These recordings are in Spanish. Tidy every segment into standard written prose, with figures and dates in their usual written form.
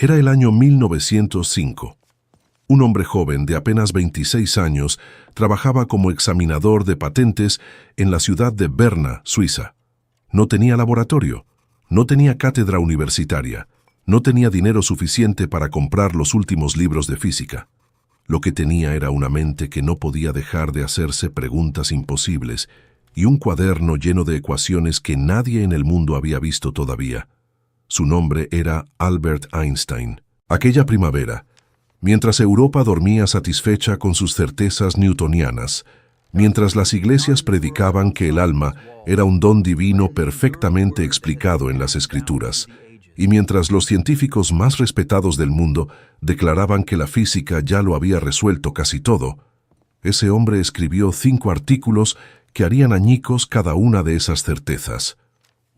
Era el año 1905. Un hombre joven de apenas 26 años trabajaba como examinador de patentes en la ciudad de Berna, Suiza. No tenía laboratorio, no tenía cátedra universitaria, no tenía dinero suficiente para comprar los últimos libros de física. Lo que tenía era una mente que no podía dejar de hacerse preguntas imposibles y un cuaderno lleno de ecuaciones que nadie en el mundo había visto todavía. Su nombre era Albert Einstein. Aquella primavera, mientras Europa dormía satisfecha con sus certezas newtonianas, mientras las iglesias predicaban que el alma era un don divino perfectamente explicado en las Escrituras, y mientras los científicos más respetados del mundo declaraban que la física ya lo había resuelto casi todo, ese hombre escribió 5 artículos que harían añicos cada una de esas certezas.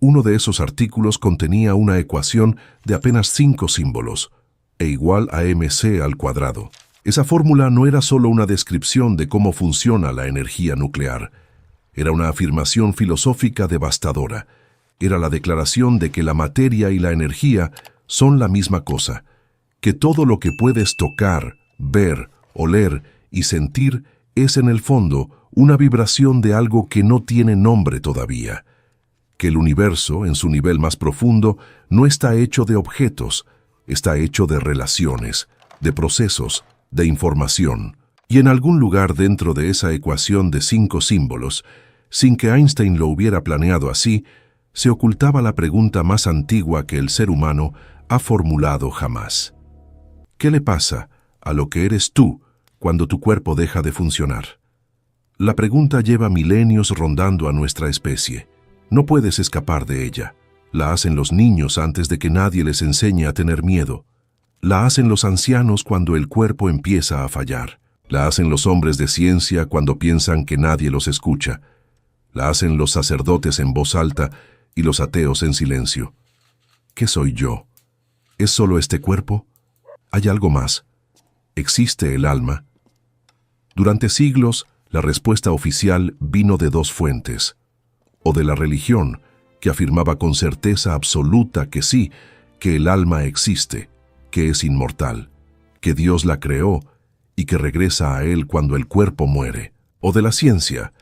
Uno de esos artículos contenía una ecuación de apenas 5 símbolos, E igual a mc al cuadrado. Esa fórmula no era solo una descripción de cómo funciona la energía nuclear. Era una afirmación filosófica devastadora. Era la declaración de que la materia y la energía son la misma cosa, que todo lo que puedes tocar, ver, oler y sentir es en el fondo una vibración de algo que no tiene nombre todavía, que el universo, en su nivel más profundo, no está hecho de objetos, está hecho de relaciones, de procesos, de información. Y en algún lugar dentro de esa ecuación de 5 símbolos, sin que Einstein lo hubiera planeado así, se ocultaba la pregunta más antigua que el ser humano ha formulado jamás. ¿Qué le pasa a lo que eres tú cuando tu cuerpo deja de funcionar? La pregunta lleva milenios rondando a nuestra especie. No puedes escapar de ella. La hacen los niños antes de que nadie les enseñe a tener miedo. La hacen los ancianos cuando el cuerpo empieza a fallar. La hacen los hombres de ciencia cuando piensan que nadie los escucha. La hacen los sacerdotes en voz alta y los ateos en silencio. ¿Qué soy yo? ¿Es solo este cuerpo? ¿Hay algo más? ¿Existe el alma? Durante siglos, la respuesta oficial vino de 2 fuentes. O de la religión, que afirmaba con certeza absoluta que sí, que el alma existe, que es inmortal, que Dios la creó y que regresa a él cuando el cuerpo muere. O de la ciencia,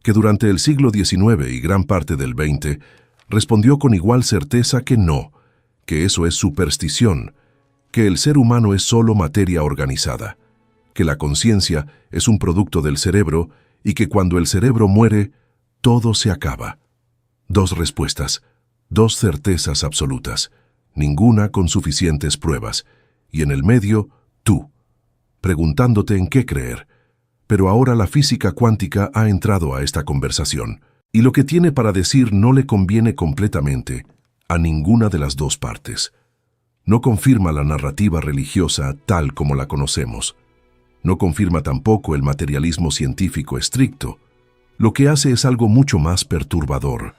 que durante el siglo XIX y gran parte del XX respondió con igual certeza que no, que eso es superstición, que el ser humano es solo materia organizada, que la conciencia es un producto del cerebro y que cuando el cerebro muere, todo se acaba. 2 respuestas, 2 certezas absolutas, ninguna con suficientes pruebas, y en el medio, tú, preguntándote en qué creer. Pero ahora la física cuántica ha entrado a esta conversación, y lo que tiene para decir no le conviene completamente a ninguna de las 2 partes. No confirma la narrativa religiosa tal como la conocemos. No confirma tampoco el materialismo científico estricto. Lo que hace es algo mucho más perturbador.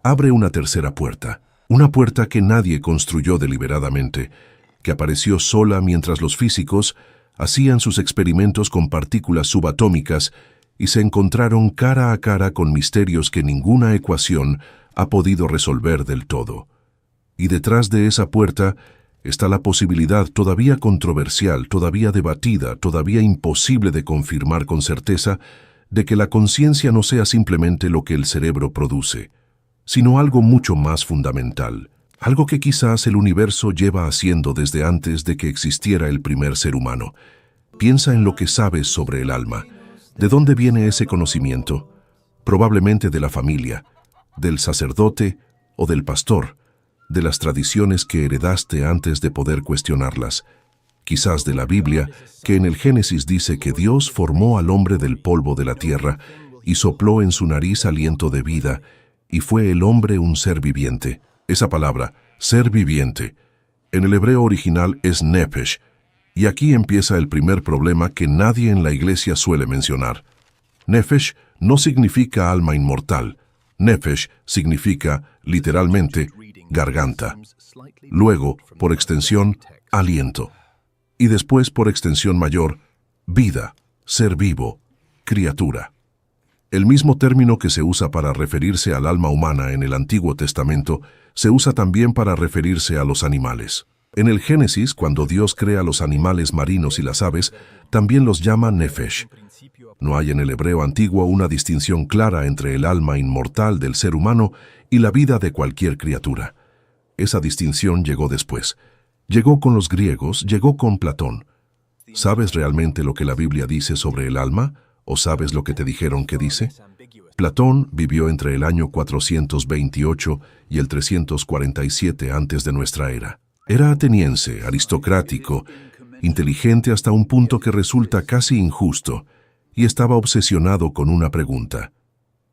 Abre una tercera puerta, una puerta que nadie construyó deliberadamente, que apareció sola mientras los físicos hacían sus experimentos con partículas subatómicas y se encontraron cara a cara con misterios que ninguna ecuación ha podido resolver del todo. Y detrás de esa puerta está la posibilidad todavía controversial, todavía debatida, todavía imposible de confirmar con certeza, de que la conciencia no sea simplemente lo que el cerebro produce, sino algo mucho más fundamental, algo que quizás el universo lleva haciendo desde antes de que existiera el primer ser humano. Piensa en lo que sabes sobre el alma. ¿De dónde viene ese conocimiento? Probablemente de la familia, del sacerdote o del pastor, de las tradiciones que heredaste antes de poder cuestionarlas. Quizás de la Biblia, que en el Génesis dice que Dios formó al hombre del polvo de la tierra y sopló en su nariz aliento de vida, y fue el hombre un ser viviente. Esa palabra, ser viviente, en el hebreo original es nefesh, y aquí empieza el primer problema que nadie en la iglesia suele mencionar. Nefesh no significa alma inmortal. Nefesh significa, literalmente, garganta. Luego, por extensión, aliento. Y después, por extensión mayor, vida, ser vivo, criatura. El mismo término que se usa para referirse al alma humana en el Antiguo Testamento se usa también para referirse a los animales. En el Génesis, cuando Dios crea los animales marinos y las aves, también los llama nefesh. No hay en el hebreo antiguo una distinción clara entre el alma inmortal del ser humano y la vida de cualquier criatura. Esa distinción llegó después. Llegó con los griegos, llegó con Platón. ¿Sabes realmente lo que la Biblia dice sobre el alma? ¿O sabes lo que te dijeron que dice? Platón vivió entre el año 428 y el 347 antes de nuestra era. Era ateniense, aristocrático, inteligente hasta un punto que resulta casi injusto, y estaba obsesionado con una pregunta.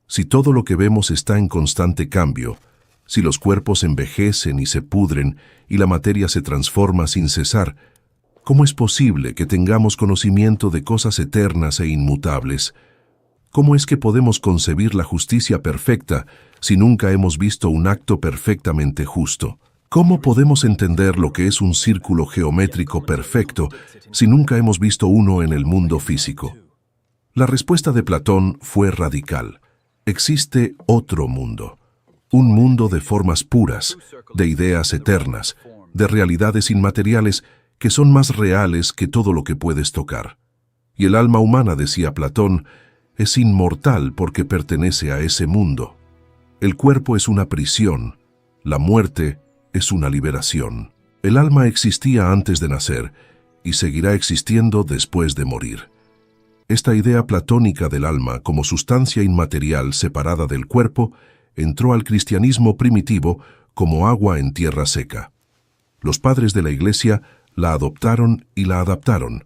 Si todo lo que vemos está en constante cambio, si los cuerpos envejecen y se pudren y la materia se transforma sin cesar, ¿cómo es posible que tengamos conocimiento de cosas eternas e inmutables? ¿Cómo es que podemos concebir la justicia perfecta si nunca hemos visto un acto perfectamente justo? ¿Cómo podemos entender lo que es un círculo geométrico perfecto si nunca hemos visto uno en el mundo físico? La respuesta de Platón fue radical. Existe otro mundo. Un mundo de formas puras, de ideas eternas, de realidades inmateriales que son más reales que todo lo que puedes tocar. Y el alma humana, decía Platón, es inmortal porque pertenece a ese mundo. El cuerpo es una prisión, la muerte es una liberación. El alma existía antes de nacer y seguirá existiendo después de morir. Esta idea platónica del alma como sustancia inmaterial separada del cuerpo entró al cristianismo primitivo como agua en tierra seca. Los padres de la Iglesia la adoptaron y la adaptaron.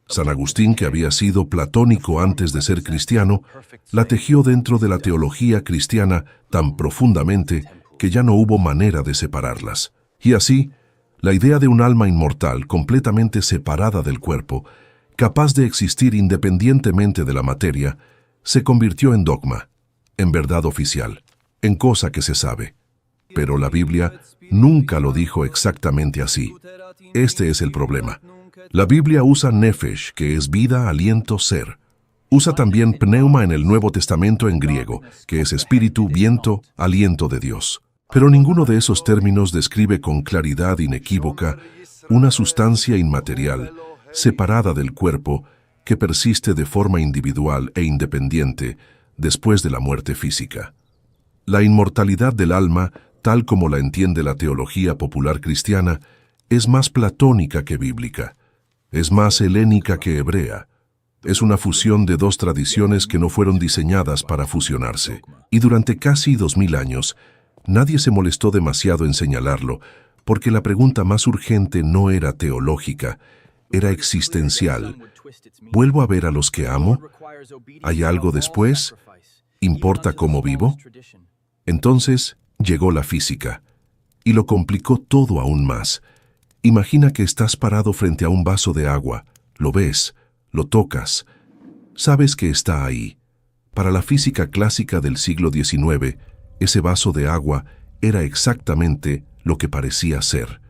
San Agustín, que había sido platónico antes de ser cristiano, la tejió dentro de la teología cristiana tan profundamente que ya no hubo manera de separarlas. Y así, la idea de un alma inmortal completamente separada del cuerpo, capaz de existir independientemente de la materia, se convirtió en dogma, en verdad oficial, en cosa que se sabe. Pero la Biblia nunca lo dijo exactamente así. Este es el problema. La Biblia usa nefesh, que es vida, aliento, ser. Usa también pneuma en el Nuevo Testamento en griego, que es espíritu, viento, aliento de Dios. Pero ninguno de esos términos describe con claridad inequívoca una sustancia inmaterial, separada del cuerpo, que persiste de forma individual e independiente después de la muerte física. La inmortalidad del alma, tal como la entiende la teología popular cristiana, es más platónica que bíblica, es más helénica que hebrea. Es una fusión de dos tradiciones que no fueron diseñadas para fusionarse. Y durante casi 2000 años, nadie se molestó demasiado en señalarlo, porque la pregunta más urgente no era teológica, era existencial. ¿Vuelvo a ver a los que amo? ¿Hay algo después? ¿Importa cómo vivo? Entonces llegó la física, y lo complicó todo aún más. Imagina que estás parado frente a un vaso de agua, lo ves, lo tocas, sabes que está ahí. Para la física clásica del siglo XIX, ese vaso de agua era exactamente lo que parecía ser: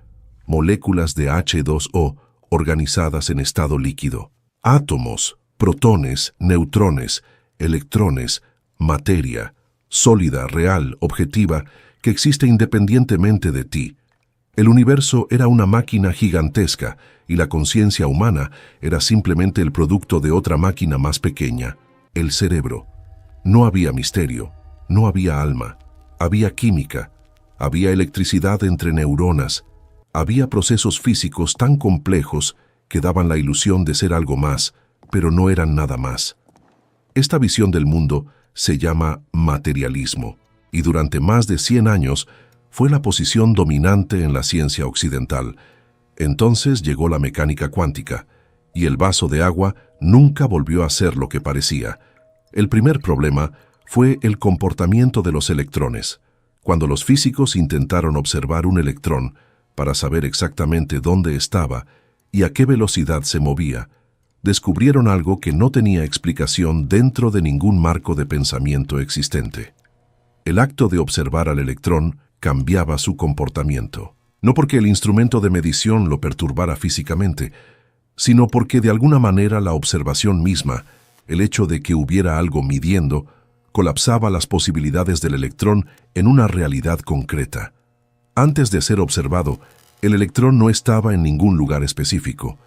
moléculas de H2O organizadas en estado líquido, átomos, protones, neutrones, electrones, materia, sólida, real, objetiva, que existe independientemente de ti. El universo era una máquina gigantesca y la conciencia humana era simplemente el producto de otra máquina más pequeña, el cerebro. No había misterio, no había alma, había química, había electricidad entre neuronas, había procesos físicos tan complejos que daban la ilusión de ser algo más, pero no eran nada más. Esta visión del mundo se llama materialismo, y durante más de 100 años fue la posición dominante en la ciencia occidental. Entonces llegó la mecánica cuántica, y el vaso de agua nunca volvió a ser lo que parecía. El primer problema fue el comportamiento de los electrones. Cuando los físicos intentaron observar un electrón para saber exactamente dónde estaba y a qué velocidad se movía, descubrieron algo que no tenía explicación dentro de ningún marco de pensamiento existente. El acto de observar al electrón cambiaba su comportamiento, no porque el instrumento de medición lo perturbara físicamente, sino porque de alguna manera la observación misma, el hecho de que hubiera algo midiendo, colapsaba las posibilidades del electrón en una realidad concreta. Antes de ser observado, El electrón no estaba en ningún lugar específico.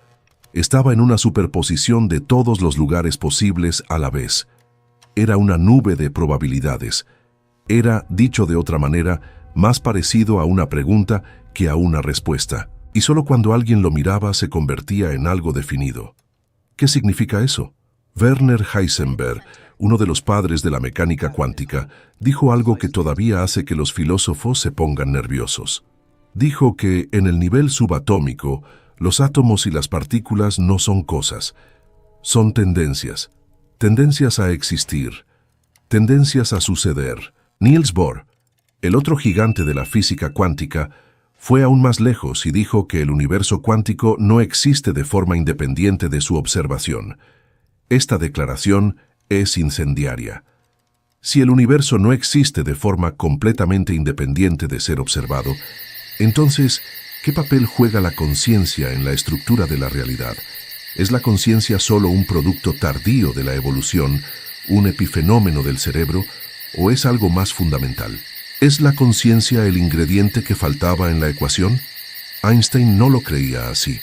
Estaba en una superposición de todos los lugares posibles a la vez. Era una nube de probabilidades. Era, dicho de otra manera, más parecido a una pregunta que a una respuesta. Y solo cuando alguien lo miraba se convertía en algo definido. ¿Qué significa eso? Werner Heisenberg, uno de los padres de la mecánica cuántica, dijo algo que todavía hace que los filósofos se pongan nerviosos. Dijo que en el nivel subatómico, los átomos y las partículas no son cosas, son tendencias. Tendencias a existir, tendencias a suceder. Niels Bohr, el otro gigante de la física cuántica, fue aún más lejos y dijo que el universo cuántico no existe de forma independiente de su observación. Esta declaración es incendiaria. Si el universo no existe de forma completamente independiente de ser observado, entonces, ¿qué papel juega la conciencia en la estructura de la realidad? ¿Es la conciencia solo un producto tardío de la evolución, un epifenómeno del cerebro, o es algo más fundamental? ¿Es la conciencia el ingrediente que faltaba en la ecuación? Einstein no lo creía así.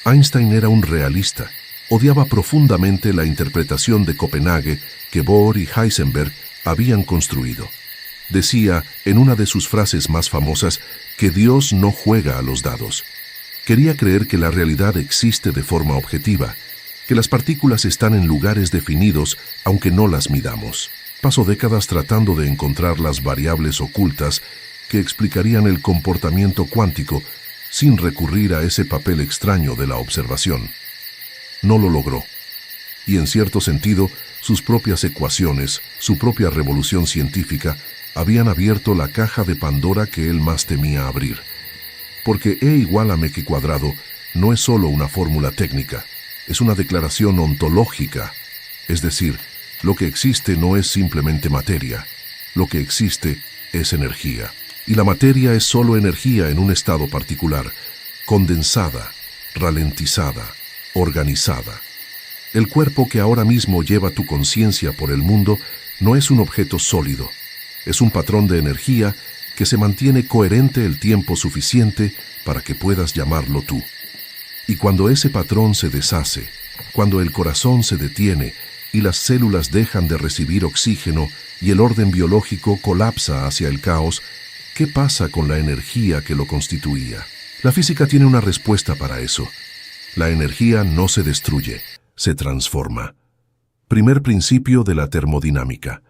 Einstein era un realista. Odiaba profundamente la interpretación de Copenhague que Bohr y Heisenberg habían construido. Decía, en una de sus frases más famosas, que Dios no juega a los dados. Quería creer que la realidad existe de forma objetiva, que las partículas están en lugares definidos aunque no las midamos. Pasó décadas tratando de encontrar las variables ocultas que explicarían el comportamiento cuántico sin recurrir a ese papel extraño de la observación. No lo logró. Y en cierto sentido, sus propias ecuaciones, su propia revolución científica, habían abierto la caja de Pandora que él más temía abrir. Porque E igual a mc cuadrado no es solo una fórmula técnica, es una declaración ontológica. Es decir, lo que existe no es simplemente materia, lo que existe es energía. Y la materia es solo energía en un estado particular, condensada, ralentizada, organizada. El cuerpo que ahora mismo lleva tu conciencia por el mundo no es un objeto sólido, es un patrón de energía que se mantiene coherente el tiempo suficiente para que puedas llamarlo tú. Y cuando ese patrón se deshace, cuando el corazón se detiene y las células dejan de recibir oxígeno y el orden biológico colapsa hacia el caos, ¿qué pasa con la energía que lo constituía? La física tiene una respuesta para eso. La energía no se destruye, se transforma. Primer principio de la termodinámica.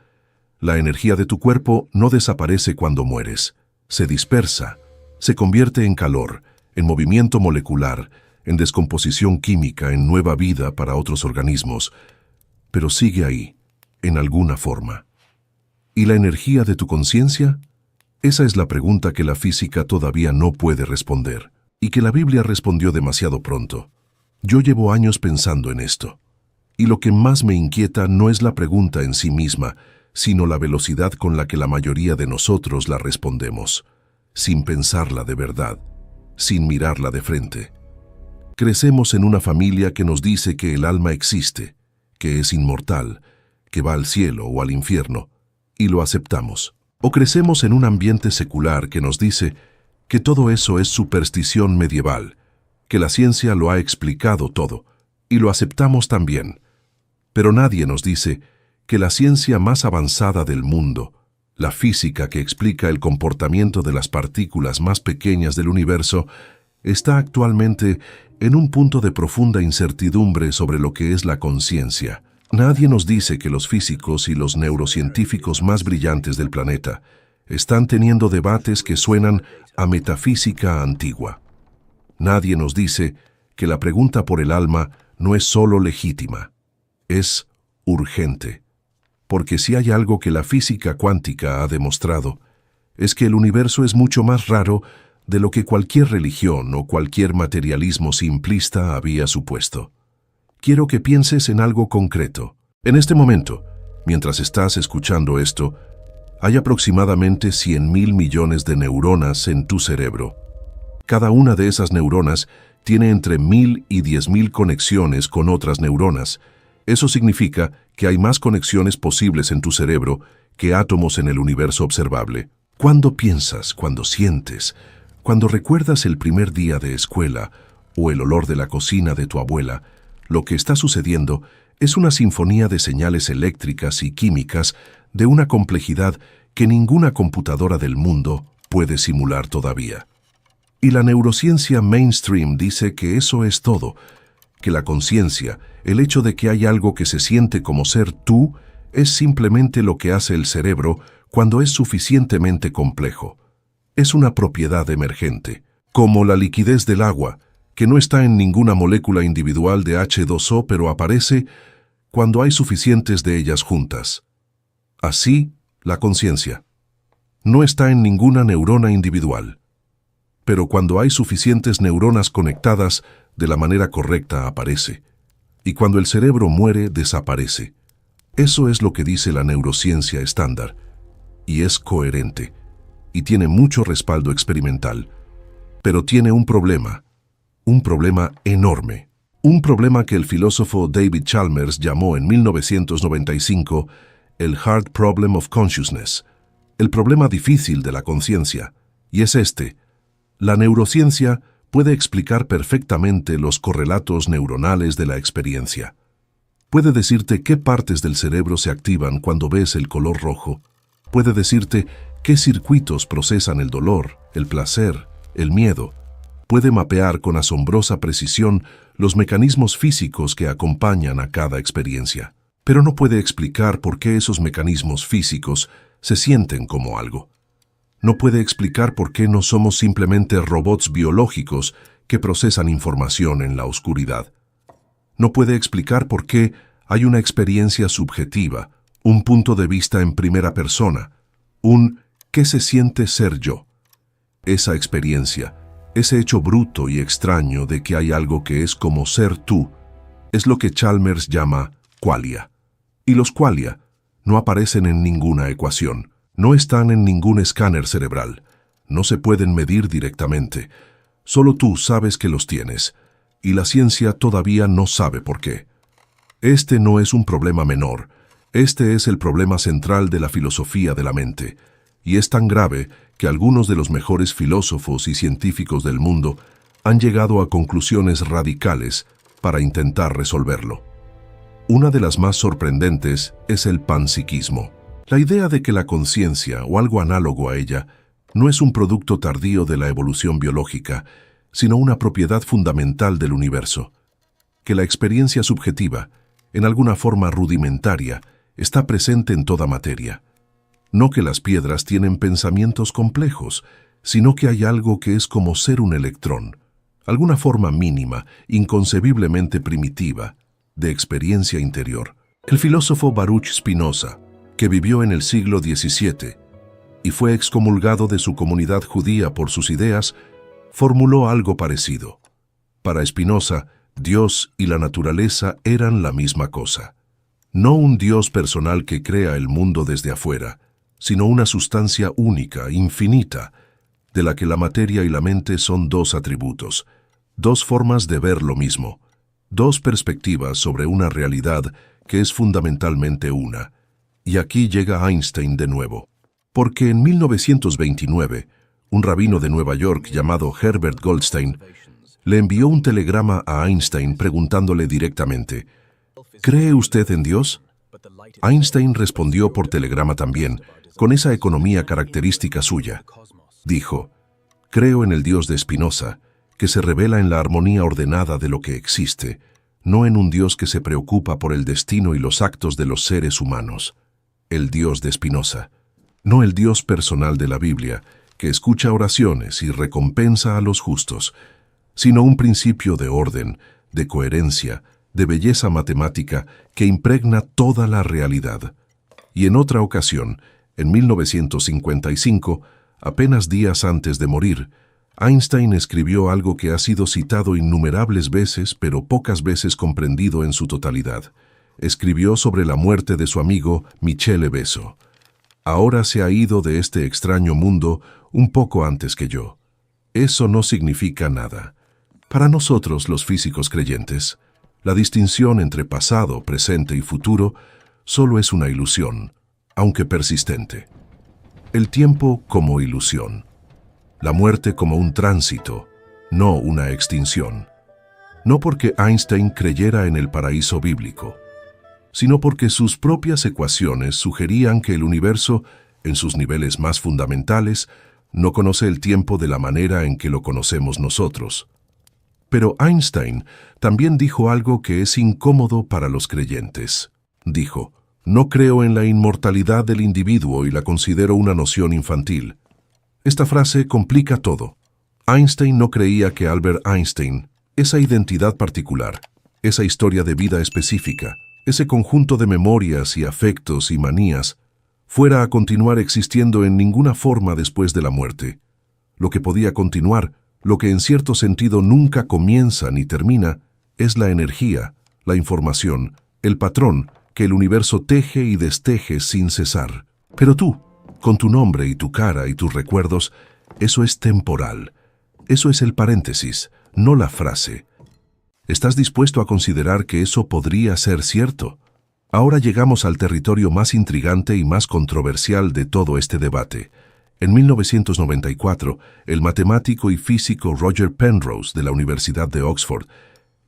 La energía de tu cuerpo no desaparece cuando mueres. Se dispersa, se convierte en calor, en movimiento molecular, en descomposición química, en nueva vida para otros organismos, pero sigue ahí, en alguna forma. ¿Y la energía de tu conciencia? Esa es la pregunta que la física todavía no puede responder, y que la Biblia respondió demasiado pronto. Yo llevo años pensando en esto, y lo que más me inquieta no es la pregunta en sí misma, sino la velocidad con la que la mayoría de nosotros la respondemos, sin pensarla de verdad, sin mirarla de frente. Crecemos en una familia que nos dice que el alma existe, que es inmortal, que va al cielo o al infierno, y lo aceptamos. O crecemos en un ambiente secular que nos dice que todo eso es superstición medieval, que la ciencia lo ha explicado todo, y lo aceptamos también. Pero nadie nos dice que la ciencia más avanzada del mundo, la física que explica el comportamiento de las partículas más pequeñas del universo, está actualmente en un punto de profunda incertidumbre sobre lo que es la conciencia. Nadie nos dice que los físicos y los neurocientíficos más brillantes del planeta están teniendo debates que suenan a metafísica antigua. Nadie nos dice que la pregunta por el alma no es solo legítima, es urgente. Porque si hay algo que la física cuántica ha demostrado, es que el universo es mucho más raro de lo que cualquier religión o cualquier materialismo simplista había supuesto. Quiero que pienses en algo concreto. En este momento, mientras estás escuchando esto, hay aproximadamente 100.000 millones de neuronas en tu cerebro. Cada una de esas neuronas tiene entre 1.000 y 10.000 conexiones con otras neuronas. Eso significa que hay más conexiones posibles en tu cerebro que átomos en el universo observable. ¿Cuándo piensas, cuando sientes, Cuando recuerdas el primer día de escuela o el olor de la cocina de tu abuela, lo que está sucediendo es una sinfonía de señales eléctricas y químicas de una complejidad que ninguna computadora del mundo puede simular todavía. Y la neurociencia mainstream dice que eso es todo, que la conciencia, el hecho de que hay algo que se siente como ser tú, es simplemente lo que hace el cerebro cuando es suficientemente complejo. Es una propiedad emergente, como la liquidez del agua, que no está en ninguna molécula individual de H2O, pero aparece cuando hay suficientes de ellas juntas. Así, la conciencia. No está en ninguna neurona individual. Pero cuando hay suficientes neuronas conectadas, de la manera correcta aparece. Y cuando el cerebro muere, desaparece. Eso es lo que dice la neurociencia estándar. Y es coherente. Y tiene mucho respaldo experimental. Pero tiene un problema enorme. Un problema que el filósofo David Chalmers llamó en 1995 el Hard Problem of Consciousness, el problema difícil de la conciencia. Y es este: la neurociencia puede explicar perfectamente los correlatos neuronales de la experiencia. Puede decirte qué partes del cerebro se activan cuando ves el color rojo. Puede decirte qué circuitos procesan el dolor, el placer, el miedo. Puede mapear con asombrosa precisión los mecanismos físicos que acompañan a cada experiencia. Pero no puede explicar por qué esos mecanismos físicos se sienten como algo. No puede explicar por qué no somos simplemente robots biológicos que procesan información en la oscuridad. No puede explicar por qué hay una experiencia subjetiva, un punto de vista en primera persona, un ¿qué se siente ser yo? Esa experiencia, ese hecho bruto y extraño de que hay algo que es como ser tú, es lo que Chalmers llama qualia. Y los qualia no aparecen en ninguna ecuación. No están en ningún escáner cerebral. No se pueden medir directamente. Solo tú sabes que los tienes, y la ciencia todavía no sabe por qué. Este no es un problema menor. Este es el problema central de la filosofía de la mente, y es tan grave que algunos de los mejores filósofos y científicos del mundo han llegado a conclusiones radicales para intentar resolverlo. Una de las más sorprendentes es el panpsiquismo. La idea de que la conciencia, o algo análogo a ella, no es un producto tardío de la evolución biológica, sino una propiedad fundamental del universo. Que la experiencia subjetiva, en alguna forma rudimentaria, está presente en toda materia. No que las piedras tienen pensamientos complejos, sino que hay algo que es como ser un electrón, alguna forma mínima, inconcebiblemente primitiva, de experiencia interior. El filósofo Baruch Spinoza, que vivió en el siglo XVII y fue excomulgado de su comunidad judía por sus ideas, formuló algo parecido. Para Spinoza, Dios y la naturaleza eran la misma cosa. No un Dios personal que crea el mundo desde afuera, sino una sustancia única, infinita, de la que la materia y la mente son dos atributos, dos formas de ver lo mismo, dos perspectivas sobre una realidad que es fundamentalmente una. Y aquí llega Einstein de nuevo. Porque en 1929, un rabino de Nueva York llamado Herbert Goldstein le envió un telegrama a Einstein preguntándole directamente: ¿cree usted en Dios? Einstein respondió por telegrama también, con esa economía característica suya. Dijo: creo en el Dios de Spinoza, que se revela en la armonía ordenada de lo que existe, no en un Dios que se preocupa por el destino y los actos de los seres humanos. El Dios de Spinoza, no el Dios personal de la Biblia, que escucha oraciones y recompensa a los justos, sino un principio de orden, de coherencia, de belleza matemática que impregna toda la realidad. Y en otra ocasión, en 1955, apenas días antes de morir, Einstein escribió algo que ha sido citado innumerables veces, pero pocas veces comprendido en su totalidad. Escribió sobre la muerte de su amigo Michele Besso. Ahora se ha ido de este extraño mundo un poco antes que yo. Eso no significa nada. Para nosotros, los físicos creyentes, la distinción entre pasado, presente y futuro solo es una ilusión, aunque persistente. El tiempo como ilusión. la muerte como un tránsito, no una extinción. No porque Einstein creyera en el paraíso bíblico, sino porque sus propias ecuaciones sugerían que el universo, en sus niveles más fundamentales, no conoce el tiempo de la manera en que lo conocemos nosotros. Pero Einstein también dijo algo que es incómodo para los creyentes. Dijo, no creo en la inmortalidad del individuo y la considero una noción infantil. Esta frase complica todo. Einstein no creía que Albert Einstein, esa identidad particular, esa historia de vida específica, ese conjunto de memorias y afectos y manías, fuera a continuar existiendo en ninguna forma después de la muerte. Lo que podía continuar, lo que en cierto sentido nunca comienza ni termina, es la energía, la información, el patrón que el universo teje y desteje sin cesar. Pero tú, con tu nombre y tu cara y tus recuerdos, eso es temporal. Eso es el paréntesis, no la frase. ¿Estás dispuesto a considerar que eso podría ser cierto? Ahora llegamos al territorio más intrigante y más controversial de todo este debate. En 1994, el matemático y físico Roger Penrose de la Universidad de Oxford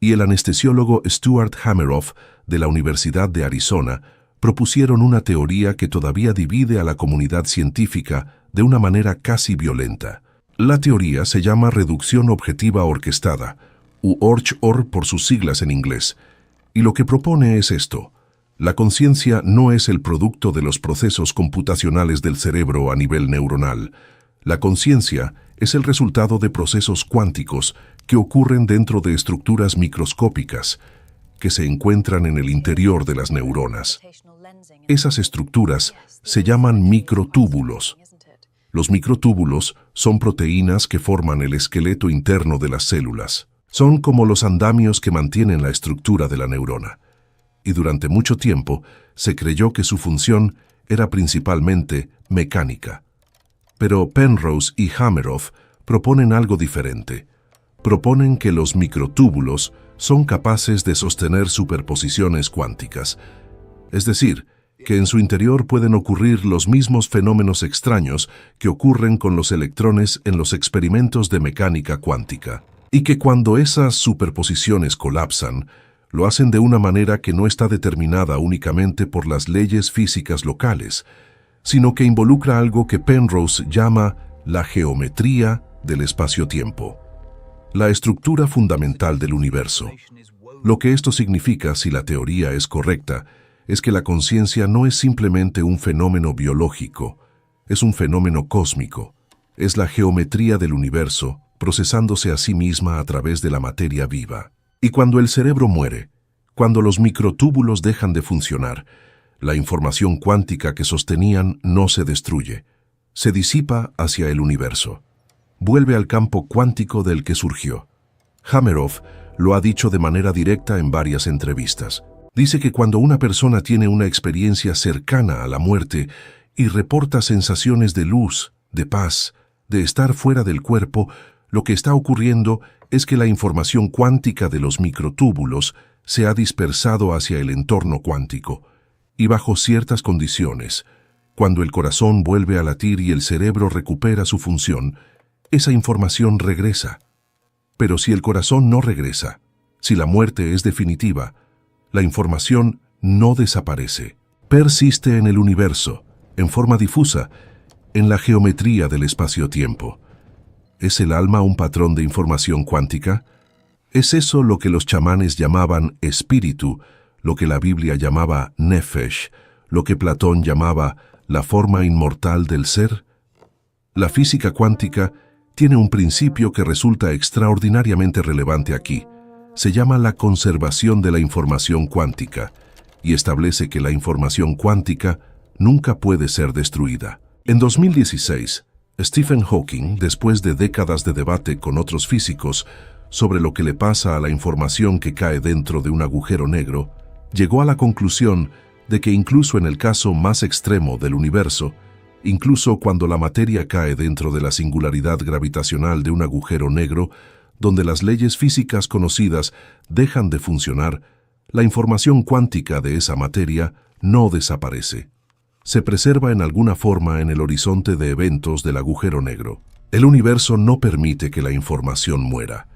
y el anestesiólogo Stuart Hameroff de la Universidad de Arizona propusieron una teoría que todavía divide a la comunidad científica de una manera casi violenta. La teoría se llama reducción objetiva orquestada, u ORCH-OR por sus siglas en inglés, y lo que propone es esto. La conciencia no es el producto de los procesos computacionales del cerebro a nivel neuronal. La conciencia es el resultado de procesos cuánticos que ocurren dentro de estructuras microscópicas que se encuentran en el interior de las neuronas. Esas estructuras se llaman microtúbulos. Los microtúbulos son proteínas que forman el esqueleto interno de las células. Son como los andamios que mantienen la estructura de la neurona. Y durante mucho tiempo se creyó que su función era principalmente mecánica. Pero Penrose y Hameroff proponen algo diferente. Proponen que los microtúbulos son capaces de sostener superposiciones cuánticas. Es decir, que en su interior pueden ocurrir los mismos fenómenos extraños que ocurren con los electrones en los experimentos de mecánica cuántica. Y que cuando esas superposiciones colapsan, lo hacen de una manera que no está determinada únicamente por las leyes físicas locales, sino que involucra algo que Penrose llama la geometría del espacio-tiempo, la estructura fundamental del universo. Lo que esto significa, si la teoría es correcta, es que la conciencia no es simplemente un fenómeno biológico, es un fenómeno cósmico, es la geometría del universo procesándose a sí misma a través de la materia viva. Y cuando el cerebro muere, cuando los microtúbulos dejan de funcionar, la información cuántica que sostenían no se destruye, se disipa hacia el universo. Vuelve al campo cuántico del que surgió. Hameroff lo ha dicho de manera directa en varias entrevistas. Dice que cuando una persona tiene una experiencia cercana a la muerte y reporta sensaciones de luz, de paz, de estar fuera del cuerpo, lo que está ocurriendo es que la información cuántica de los microtúbulos se ha dispersado hacia el entorno cuántico, y bajo ciertas condiciones, cuando el corazón vuelve a latir y el cerebro recupera su función, esa información regresa. Pero si el corazón no regresa, si la muerte es definitiva, la información no desaparece. Persiste en el universo, en forma difusa, en la geometría del espacio-tiempo. ¿Es el alma un patrón de información cuántica? ¿Es eso lo que los chamanes llamaban espíritu, lo que la Biblia llamaba nefesh, lo que Platón llamaba la forma inmortal del ser? La física cuántica tiene un principio que resulta extraordinariamente relevante aquí. Se llama la conservación de la información cuántica y establece que la información cuántica nunca puede ser destruida. En 2016, Stephen Hawking, después de décadas de debate con otros físicos sobre lo que le pasa a la información que cae dentro de un agujero negro, llegó a la conclusión de que incluso en el caso más extremo del universo, incluso cuando la materia cae dentro de la singularidad gravitacional de un agujero negro, donde las leyes físicas conocidas dejan de funcionar, la información cuántica de esa materia no desaparece. Se preserva en alguna forma en el horizonte de eventos del agujero negro. El universo no permite que la información muera.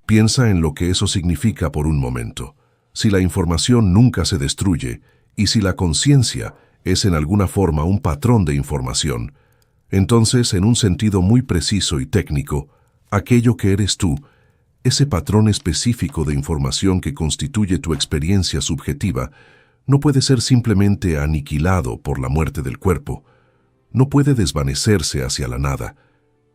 Piensa en lo que eso significa por un momento. Si la información nunca se destruye, y si la conciencia es en alguna forma un patrón de información, entonces, en un sentido muy preciso y técnico, aquello que eres tú, ese patrón específico de información que constituye tu experiencia subjetiva, no puede ser simplemente aniquilado por la muerte del cuerpo. No puede desvanecerse hacia la nada.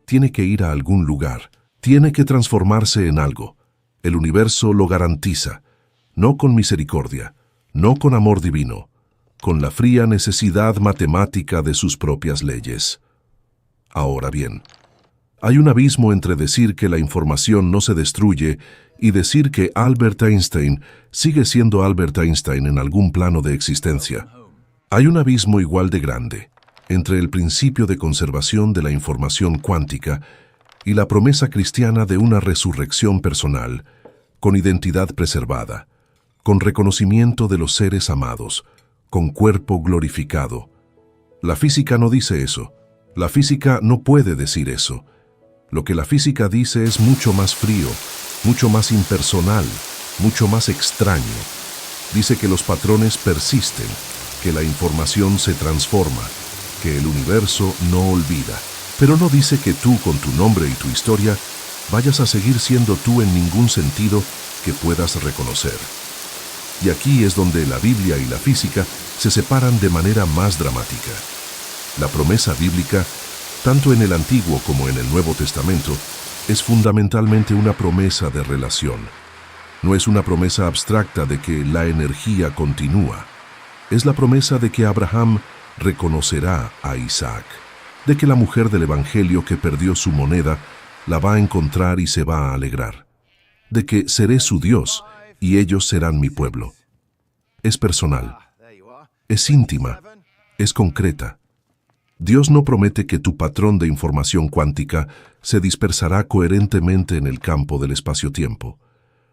Tiene que ir a algún lugar. Tiene que transformarse en algo. El universo lo garantiza. No con misericordia, no con amor divino, con la fría necesidad matemática de sus propias leyes. Ahora bien, hay un abismo entre decir que la información no se destruye y decir que Albert Einstein sigue siendo Albert Einstein en algún plano de existencia. Hay un abismo igual de grande entre el principio de conservación de la información cuántica y la promesa cristiana de una resurrección personal, con identidad preservada, con reconocimiento de los seres amados, con cuerpo glorificado. La física no dice eso. La física no puede decir eso. Lo que la física dice es mucho más frío, mucho más impersonal, mucho más extraño. Dice que los patrones persisten, que la información se transforma, que el universo no olvida. Pero no dice que tú, con tu nombre y tu historia, vayas a seguir siendo tú en ningún sentido que puedas reconocer. Y aquí es donde la Biblia y la física se separan de manera más dramática. La promesa bíblica, tanto en el Antiguo como en el Nuevo Testamento, es fundamentalmente una promesa de relación. No es una promesa abstracta de que la energía continúa. Es la promesa de que Abraham reconocerá a Isaac, de que la mujer del Evangelio que perdió su moneda la va a encontrar y se va a alegrar, de que seré su Dios y ellos serán mi pueblo. Es personal, es íntima, es concreta. Dios no promete que tu patrón de información cuántica se dispersará coherentemente en el campo del espacio-tiempo.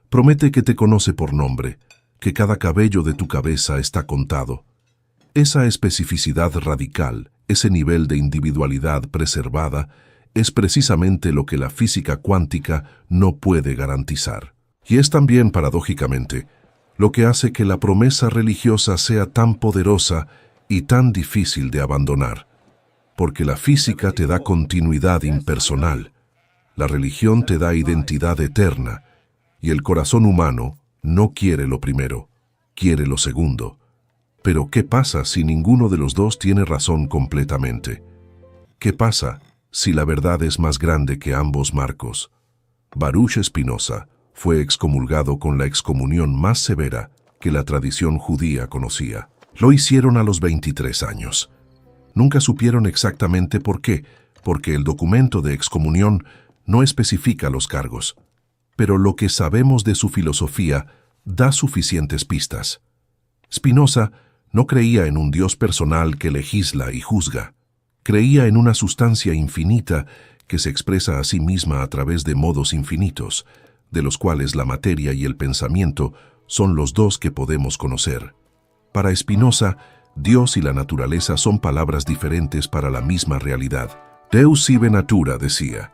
Promete que te conoce por nombre, que cada cabello de tu cabeza está contado. Esa especificidad radical, ese nivel de individualidad preservada, es precisamente lo que la física cuántica no puede garantizar. Y es también, paradójicamente, lo que hace que la promesa religiosa sea tan poderosa y tan difícil de abandonar. Porque la física te da continuidad impersonal, la religión te da identidad eterna, y el corazón humano no quiere lo primero, quiere lo segundo. Pero ¿qué pasa si ninguno de los dos tiene razón completamente? ¿Qué pasa si la verdad es más grande que ambos marcos? Baruch Spinoza fue excomulgado con la excomunión más severa que la tradición judía conocía. Lo hicieron a los 23 años. Nunca supieron exactamente por qué, porque el documento de excomunión no especifica los cargos. Pero lo que sabemos de su filosofía da suficientes pistas. Spinoza no creía en un Dios personal que legisla y juzga. Creía en una sustancia infinita que se expresa a sí misma a través de modos infinitos, de los cuales la materia y el pensamiento son los dos que podemos conocer. Para Spinoza, Dios y la naturaleza son palabras diferentes para la misma realidad. Deus sive natura, decía.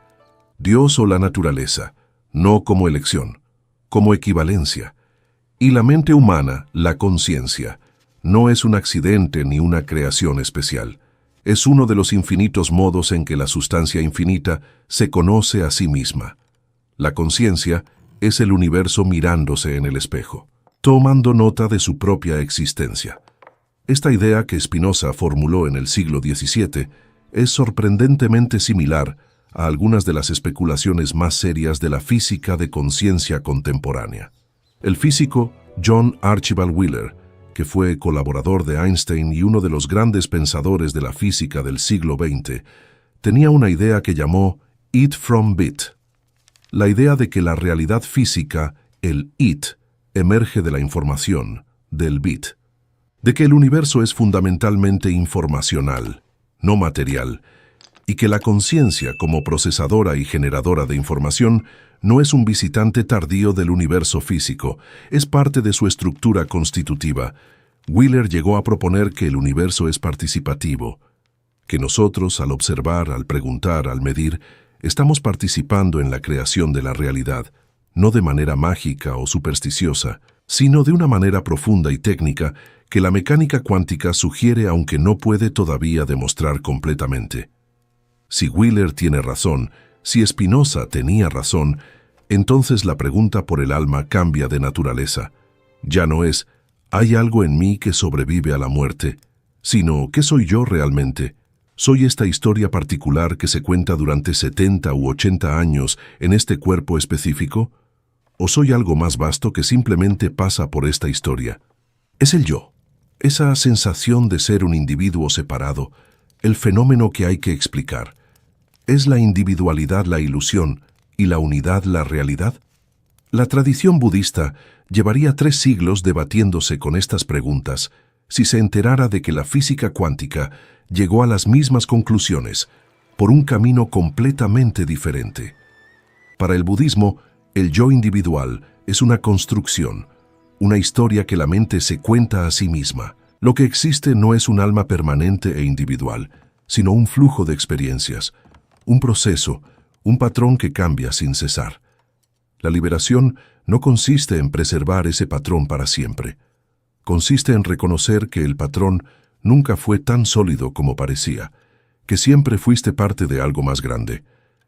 Dios o la naturaleza, no como elección, como equivalencia. Y la mente humana, la conciencia, no es un accidente ni una creación especial. Es uno de los infinitos modos en que la sustancia infinita se conoce a sí misma. La conciencia es el universo mirándose en el espejo, tomando nota de su propia existencia. Esta idea que Spinoza formuló en el siglo XVII es sorprendentemente similar a algunas de las especulaciones más serias de la física de conciencia contemporánea. El físico John Archibald Wheeler, que fue colaborador de Einstein y uno de los grandes pensadores de la física del siglo XX, tenía una idea que llamó it from bit. La idea de que la realidad física, el it, emerge de la información, del bit. De que el universo es fundamentalmente informacional, no material, y que la conciencia como procesadora y generadora de información no es un visitante tardío del universo físico, es parte de su estructura constitutiva. Wheeler llegó a proponer que el universo es participativo, que nosotros, al observar, al preguntar, al medir, estamos participando en la creación de la realidad, no de manera mágica o supersticiosa, sino de una manera profunda y técnica que la mecánica cuántica sugiere aunque no puede todavía demostrar completamente. Si Wheeler tiene razón, si Spinoza tenía razón, entonces la pregunta por el alma cambia de naturaleza. Ya no es, ¿hay algo en mí que sobrevive a la muerte?, sino, ¿qué soy yo realmente? ¿Soy esta historia particular que se cuenta durante 70 u 80 años en este cuerpo específico? ¿O soy algo más vasto que simplemente pasa por esta historia? Es el yo, esa sensación de ser un individuo separado, el fenómeno que hay que explicar. ¿Es la individualidad la ilusión y la unidad la realidad? La tradición budista llevaría 3 siglos debatiéndose con estas preguntas si se enterara de que la física cuántica llegó a las mismas conclusiones, por un camino completamente diferente. Para el budismo, el yo individual es una construcción, una historia que la mente se cuenta a sí misma. Lo que existe no es un alma permanente e individual, sino un flujo de experiencias, un proceso, un patrón que cambia sin cesar. La liberación no consiste en preservar ese patrón para siempre. Consiste en reconocer que el patrón nunca fue tan sólido como parecía, que siempre fuiste parte de algo más grande,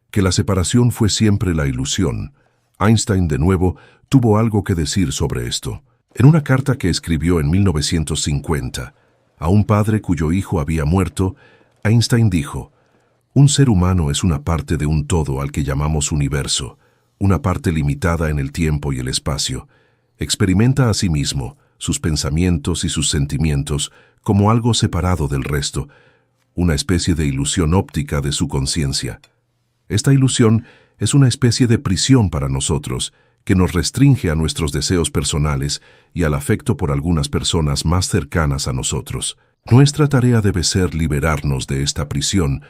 que la separación fue siempre la ilusión. Einstein, de nuevo, tuvo algo que decir sobre esto. En una carta que escribió en 1950 a un padre cuyo hijo había muerto, Einstein dijo: «Un ser humano es una parte de un todo al que llamamos universo, una parte limitada en el tiempo y el espacio. Experimenta a sí mismo, sus pensamientos y sus sentimientos, como algo separado del resto, una especie de ilusión óptica de su conciencia. Esta ilusión es una especie de prisión para nosotros, que nos restringe a nuestros deseos personales y al afecto por algunas personas más cercanas a nosotros. Nuestra tarea debe ser liberarnos de esta prisión,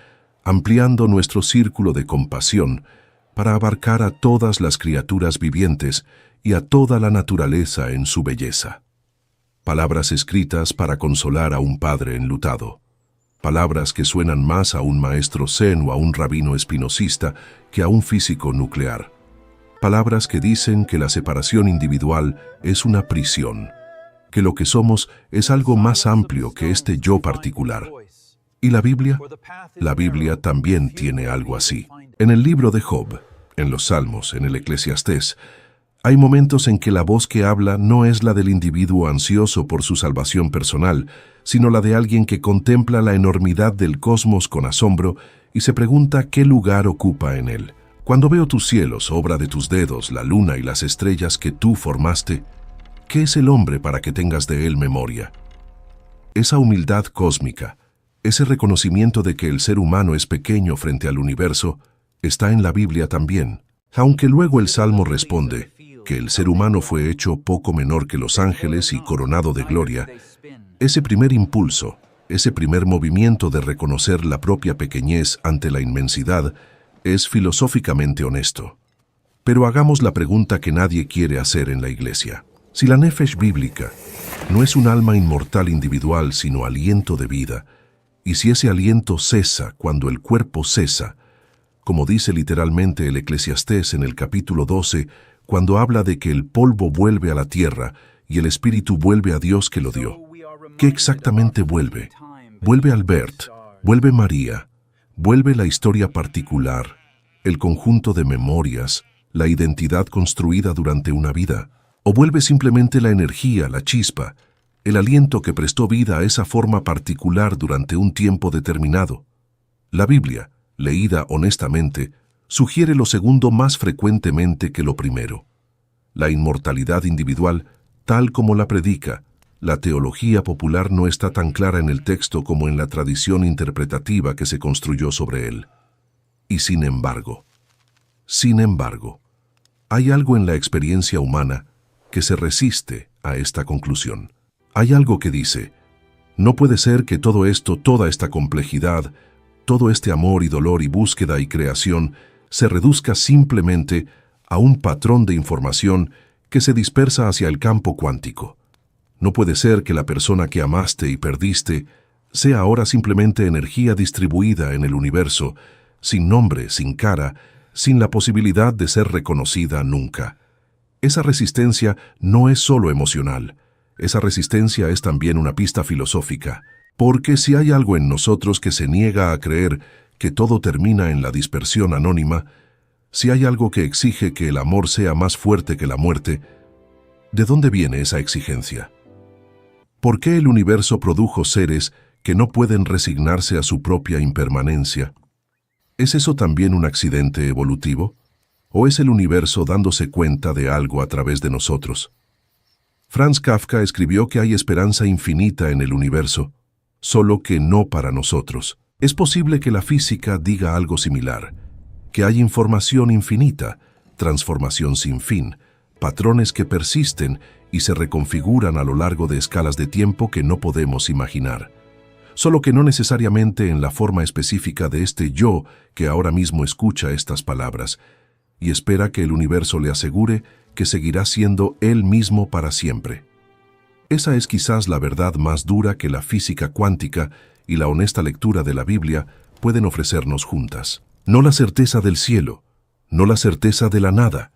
ampliando nuestro círculo de compasión para abarcar a todas las criaturas vivientes y a toda la naturaleza en su belleza». Palabras escritas para consolar a un padre enlutado. Palabras que suenan más a un maestro zen o a un rabino espinosista que a un físico nuclear. Palabras que dicen que la separación individual es una prisión, que lo que somos es algo más amplio que este yo particular. ¿Y la Biblia? La Biblia también tiene algo así. En el libro de Job, en los Salmos, en el Eclesiastés, hay momentos en que la voz que habla no es la del individuo ansioso por su salvación personal, sino la de alguien que contempla la enormidad del cosmos con asombro y se pregunta qué lugar ocupa en él. Cuando veo tus cielos, obra de tus dedos, la luna y las estrellas que tú formaste, ¿qué es el hombre para que tengas de él memoria? Esa humildad cósmica, ese reconocimiento de que el ser humano es pequeño frente al universo, está en la Biblia también. Aunque luego el Salmo responde que el ser humano fue hecho poco menor que los ángeles y coronado de gloria, ese primer impulso, ese primer movimiento de reconocer la propia pequeñez ante la inmensidad, es filosóficamente honesto. Pero hagamos la pregunta que nadie quiere hacer en la Iglesia. Si la Nefesh bíblica no es un alma inmortal individual, sino aliento de vida, y si ese aliento cesa cuando el cuerpo cesa, como dice literalmente el Eclesiastés en el capítulo 12, cuando habla de que el polvo vuelve a la tierra y el espíritu vuelve a Dios que lo dio. ¿Qué exactamente vuelve? Vuelve Albert, vuelve María, vuelve la historia particular, el conjunto de memorias, la identidad construida durante una vida, o vuelve simplemente la energía, la chispa, el aliento que prestó vida a esa forma particular durante un tiempo determinado. La Biblia, leída honestamente, sugiere lo segundo más frecuentemente que lo primero. La inmortalidad individual, tal como la predica, la teología popular no está tan clara en el texto como en la tradición interpretativa que se construyó sobre él. Y sin embargo, hay algo en la experiencia humana que se resiste a esta conclusión. Hay algo que dice, no puede ser que todo esto, toda esta complejidad, todo este amor y dolor y búsqueda y creación se reduzca simplemente a un patrón de información que se dispersa hacia el campo cuántico. No puede ser que la persona que amaste y perdiste sea ahora simplemente energía distribuida en el universo, sin nombre, sin cara, sin la posibilidad de ser reconocida nunca. Esa resistencia no es solo emocional, esa resistencia es también una pista filosófica, porque si hay algo en nosotros que se niega a creer que todo termina en la dispersión anónima, si hay algo que exige que el amor sea más fuerte que la muerte, ¿de dónde viene esa exigencia? ¿Por qué el universo produjo seres que no pueden resignarse a su propia impermanencia? ¿Es eso también un accidente evolutivo? ¿O es el universo dándose cuenta de algo a través de nosotros? Franz Kafka escribió que hay esperanza infinita en el universo, solo que no para nosotros. Es posible que la física diga algo similar, que hay información infinita, transformación sin fin, patrones que persisten y se reconfiguran a lo largo de escalas de tiempo que no podemos imaginar. Solo que no necesariamente en la forma específica de este yo que ahora mismo escucha estas palabras y espera que el universo le asegure que seguirá siendo él mismo para siempre. Esa es quizás la verdad más dura que la física cuántica y la honesta lectura de la Biblia pueden ofrecernos juntas. No la certeza del cielo, no la certeza de la nada,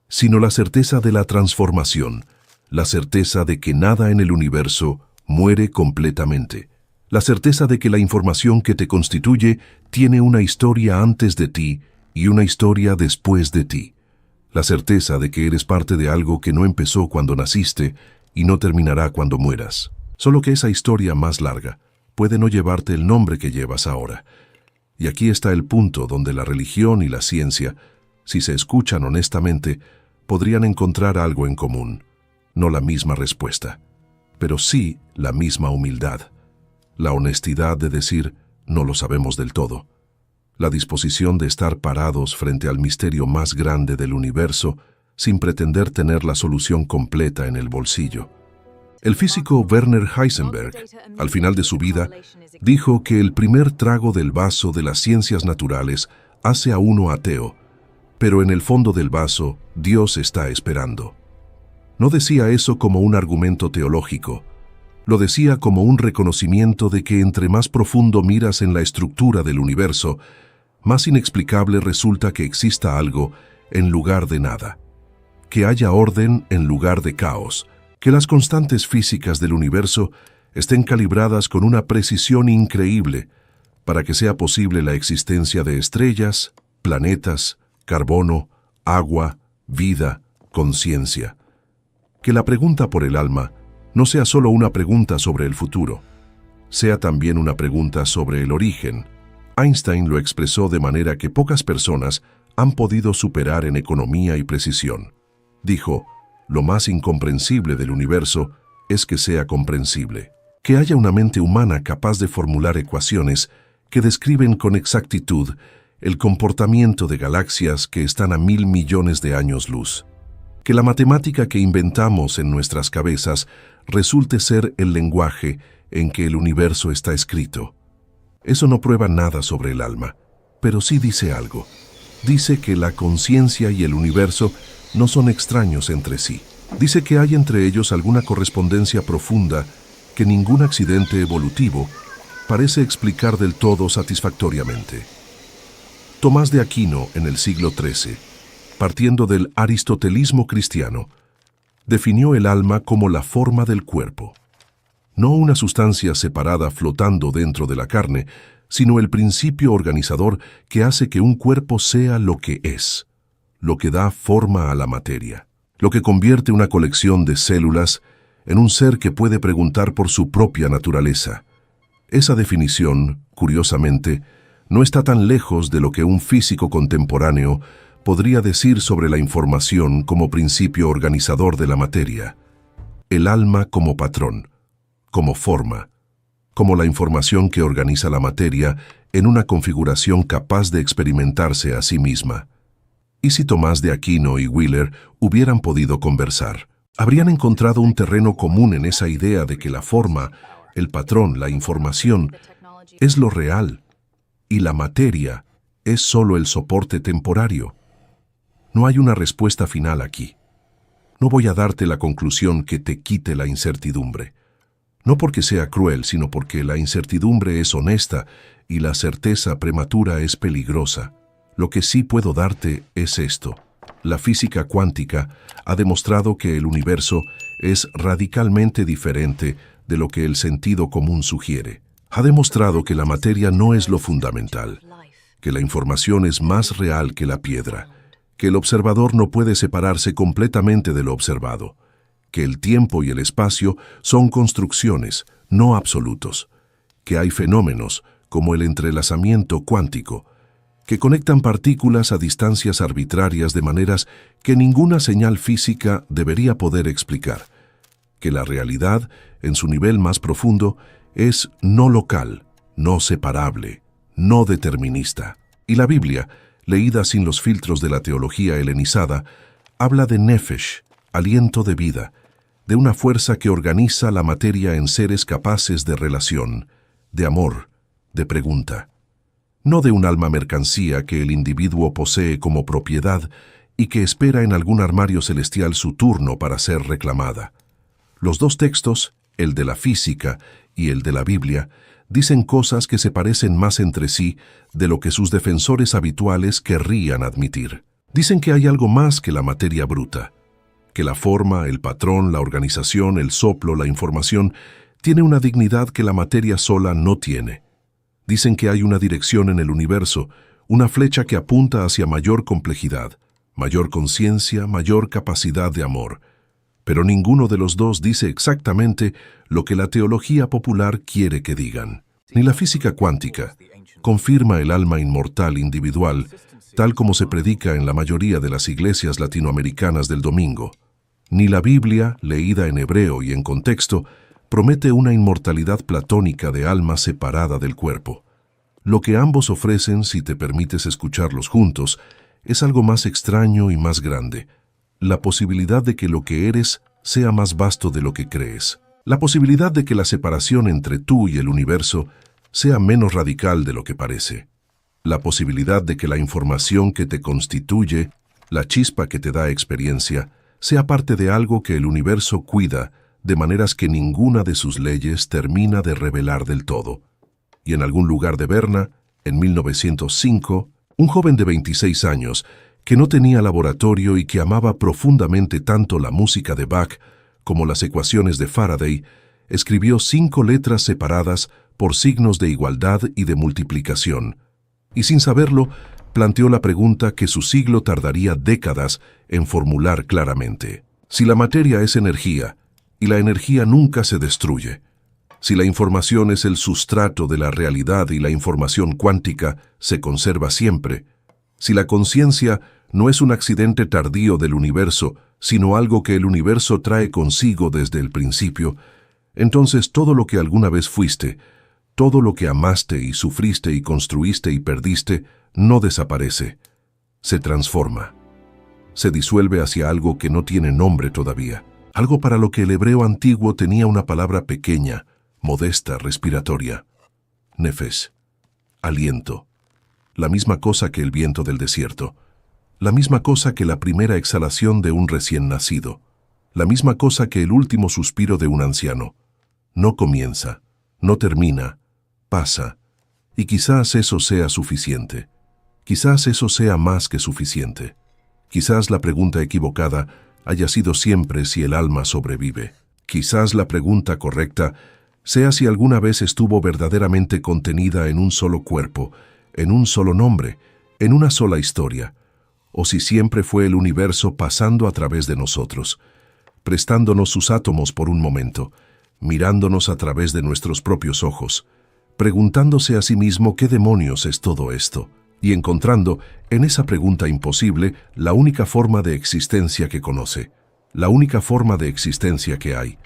sino la certeza de la transformación, la certeza de que nada en el universo muere completamente, la certeza de que la información que te constituye tiene una historia antes de ti y una historia después de ti, la certeza de que eres parte de algo que no empezó cuando naciste y no terminará cuando mueras. Solo que esa historia más larga puede no llevarte el nombre que llevas ahora. Y aquí está el punto donde la religión y la ciencia, si se escuchan honestamente, podrían encontrar algo en común. No la misma respuesta, pero sí la misma humildad. La honestidad de decir, no lo sabemos del todo. La disposición de estar parados frente al misterio más grande del universo sin pretender tener la solución completa en el bolsillo. El físico Werner Heisenberg, al final de su vida, dijo que el primer trago del vaso de las ciencias naturales hace a uno ateo, pero en el fondo del vaso Dios está esperando. No decía eso como un argumento teológico, lo decía como un reconocimiento de que entre más profundo miras en la estructura del universo, más inexplicable resulta que exista algo en lugar de nada, que haya orden en lugar de caos, que las constantes físicas del universo estén calibradas con una precisión increíble para que sea posible la existencia de estrellas, planetas, carbono, agua, vida, conciencia. Que la pregunta por el alma no sea solo una pregunta sobre el futuro, sea también una pregunta sobre el origen. Einstein lo expresó de manera que pocas personas han podido superar en economía y precisión. Dijo, lo más incomprensible del universo es que sea comprensible. Que haya una mente humana capaz de formular ecuaciones que describen con exactitud el comportamiento de galaxias que están a 1.000 millones de años luz. Que la matemática que inventamos en nuestras cabezas resulte ser el lenguaje en que el universo está escrito. Eso no prueba nada sobre el alma, pero sí dice algo. Dice que la conciencia y el universo no son extraños entre sí. Dice que hay entre ellos alguna correspondencia profunda que ningún accidente evolutivo parece explicar del todo satisfactoriamente. Tomás de Aquino, en el siglo XIII, partiendo del aristotelismo cristiano, definió el alma como la forma del cuerpo. No una sustancia separada flotando dentro de la carne, sino el principio organizador que hace que un cuerpo sea lo que es, lo que da forma a la materia, lo que convierte una colección de células en un ser que puede preguntar por su propia naturaleza. Esa definición, curiosamente, no está tan lejos de lo que un físico contemporáneo podría decir sobre la información como principio organizador de la materia. El alma como patrón, como forma, como la información que organiza la materia en una configuración capaz de experimentarse a sí misma. ¿Y si Tomás de Aquino y Wheeler hubieran podido conversar? Habrían encontrado un terreno común en esa idea de que la forma, el patrón, la información, es lo real, y la materia es solo el soporte temporario. No hay una respuesta final aquí. No voy a darte la conclusión que te quite la incertidumbre. No porque sea cruel, sino porque la incertidumbre es honesta y la certeza prematura es peligrosa. Lo que sí puedo darte es esto. La física cuántica ha demostrado que el universo es radicalmente diferente de lo que el sentido común sugiere. Ha demostrado que la materia no es lo fundamental, que la información es más real que la piedra, que el observador no puede separarse completamente de lo observado, que el tiempo y el espacio son construcciones, no absolutos, que hay fenómenos, como el entrelazamiento cuántico, que conectan partículas a distancias arbitrarias de maneras que ninguna señal física debería poder explicar, que la realidad, en su nivel más profundo, es no local, no separable, no determinista. Y la Biblia, leída sin los filtros de la teología helenizada, habla de nefesh, aliento de vida, de una fuerza que organiza la materia en seres capaces de relación, de amor, de pregunta. No de un alma mercancía que el individuo posee como propiedad y que espera en algún armario celestial su turno para ser reclamada. Los dos textos, el de la física y el de la Biblia, dicen cosas que se parecen más entre sí de lo que sus defensores habituales querrían admitir. Dicen que hay algo más que la materia bruta, que la forma, el patrón, la organización, el soplo, la información, tiene una dignidad que la materia sola no tiene. Dicen que hay una dirección en el universo, una flecha que apunta hacia mayor complejidad, mayor conciencia, mayor capacidad de amor. Pero ninguno de los dos dice exactamente lo que la teología popular quiere que digan. Ni la física cuántica confirma el alma inmortal individual, tal como se predica en la mayoría de las iglesias latinoamericanas del domingo. Ni la Biblia, leída en hebreo y en contexto, promete una inmortalidad platónica de alma separada del cuerpo. Lo que ambos ofrecen, si te permites escucharlos juntos, es algo más extraño y más grande. La posibilidad de que lo que eres sea más vasto de lo que crees. La posibilidad de que la separación entre tú y el universo sea menos radical de lo que parece. La posibilidad de que la información que te constituye, la chispa que te da experiencia, sea parte de algo que el universo cuida, de maneras que ninguna de sus leyes termina de revelar del todo. Y en algún lugar de Berna, en 1905, un joven de 26 años, que no tenía laboratorio y que amaba profundamente tanto la música de Bach como las ecuaciones de Faraday, escribió 5 letras separadas por signos de igualdad y de multiplicación, y sin saberlo, planteó la pregunta que su siglo tardaría décadas en formular claramente. Si la materia es energía, y la energía nunca se destruye, si la información es el sustrato de la realidad y la información cuántica se conserva siempre, si la conciencia no es un accidente tardío del universo, sino algo que el universo trae consigo desde el principio, entonces todo lo que alguna vez fuiste, todo lo que amaste y sufriste y construiste y perdiste, no desaparece, se transforma, se disuelve hacia algo que no tiene nombre todavía, algo para lo que el hebreo antiguo tenía una palabra pequeña, modesta, respiratoria. Nefesh, aliento, la misma cosa que el viento del desierto, la misma cosa que la primera exhalación de un recién nacido, la misma cosa que el último suspiro de un anciano. No comienza, no termina, pasa, y quizás eso sea suficiente. Quizás eso sea más que suficiente. Quizás la pregunta equivocada haya sido siempre si el alma sobrevive. Quizás la pregunta correcta sea si alguna vez estuvo verdaderamente contenida en un solo cuerpo, en un solo nombre, en una sola historia, o si siempre fue el universo pasando a través de nosotros, prestándonos sus átomos por un momento, mirándonos a través de nuestros propios ojos, preguntándose a sí mismo qué demonios es todo esto, y encontrando en esa pregunta imposible la única forma de existencia que conoce, la única forma de existencia que hay,